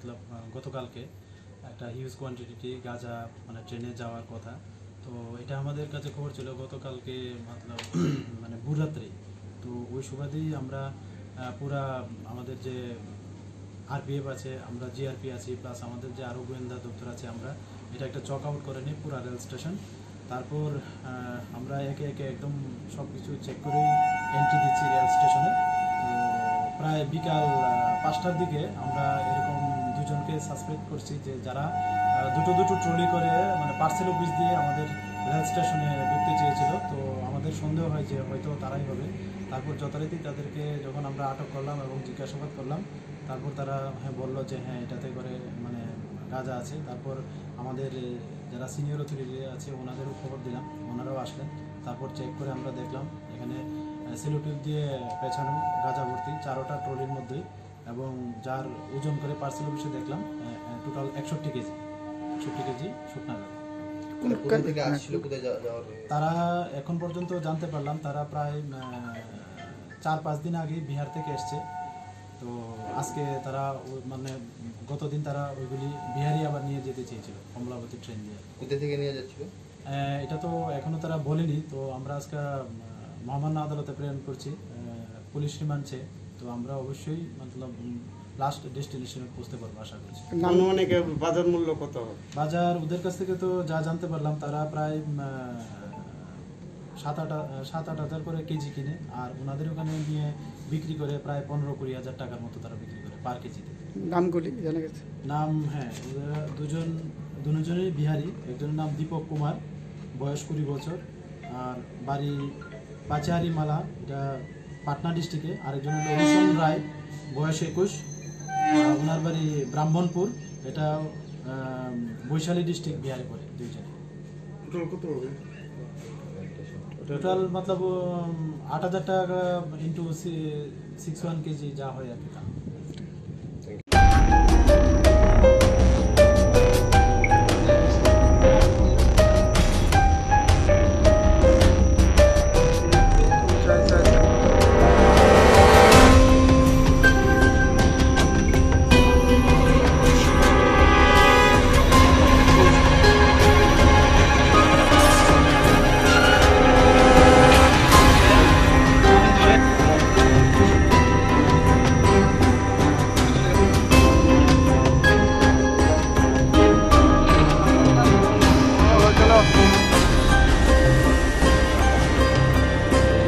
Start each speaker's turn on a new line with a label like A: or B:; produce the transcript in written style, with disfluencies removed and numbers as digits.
A: মতলব গতকালকে একটা huge quantity গাঁজা মানে ট্রেনে যাওয়ার কথা। তো এটা আমাদের কাছে খবর ছিল গতকালকে মতলব মানে ভোররাত্রি। তো ওই সুবাদেই আমরা পুরা আমাদের যে আরপিএফ আছে, আমরা জিআরপি আছি, প্লাস আমাদের যে আরও গোয়েন্দা দপ্তর আছে, আমরা এটা একটা চক আউট করে নিই পুরা রেল স্টেশন। তারপর আমরা একে একে একদম সব কিছু চেক করেই এন্ট্রি দিচ্ছি রেল স্টেশনে। তো প্রায় বিকাল 5টার দিকে আমরা এরকম দুজনকে সাসপেক্ট করছি যে যারা দুটো ট্রলি করে মানে পার্সেল অফিস দিয়ে আমাদের রেল স্টেশনে ঢুকতে চেয়েছিল। তো আমাদের সন্দেহ হয় যে হয়তো তারাই হবে। তারপর যথারীতি তাদেরকে যখন আমরা আটক করলাম এবং জিজ্ঞাসাবাদ করলাম, তারপর তারা বললো যে হ্যাঁ এটাতে করে মানে গাঁজা আছে। তারপর আমাদের যারা সিনিয়র অথরিটি আছে ওনাদেরও খবর দিলাম, ওনারাও আসলেন। তারপর চেক করে আমরা দেখলাম এখানে সেলোটিপ দিয়ে পেছানো গাঁজা ভর্তি 4টা ট্রলির মধ্যেই, এবং যার ওজন করে পার্সেল অফিসে দেখলাম টোটাল 61 কেজি শুকনা গাঁজা। তারা এখন পর্যন্ত জানতে পারলাম তারা প্রায় 4-5 দিন আগে বিহার থেকে এসছে। তো আজকে তারা মানে গতদিন তারা ওইগুলি বিহারি আবার নিয়ে যেতে চেয়েছিল কমলাবতী ট্রেন দিয়ে।
B: কোথা থেকে নিয়ে যাচ্ছিল
A: এটা তো এখনো তারা বলেনি। তো আমরা আজকে মহামান্য আদালতে প্রেরণ করছি, পুলিশ রিমান্ডে। তো আমরা অবশ্যই মতলব লাস্ট ডেস্টিনেশনে পৌঁছতে পারবো আশা করছি।
C: আনুমানিক বাজার মূল্য কত?
A: বাজার ওদের কাছ থেকে তো যা জানতে পারলাম তারা প্রায় 7-8 হাজার করে কেজি কিনে, আর ওনাদের ওখানে নিয়ে বিক্রি করে প্রায় 15-20 হাজার টাকার মতো তারা বিক্রি করে পার কেজিতে।
C: নামগুলি জানা গেছে?
A: নাম হ্যাঁ, দুজনেই বিহারি। একজনের নাম দীপক কুমার, বয়স 20 বছর, আর বাড়ি পাচারি মালা, এটা পাটনা ডিস্ট্রিক্টে। আরেকজন হলো রোশন রায়, বয়স 21, ওনার বাড়ি ব্রাহ্মণপুর, এটা বৈশালী ডিস্ট্রিক্ট বিহারে পড়ে। দুইজনে টোটাল মতলব 8,000 টাকা ইন্টু 61 কেজি যা হয় আর কি।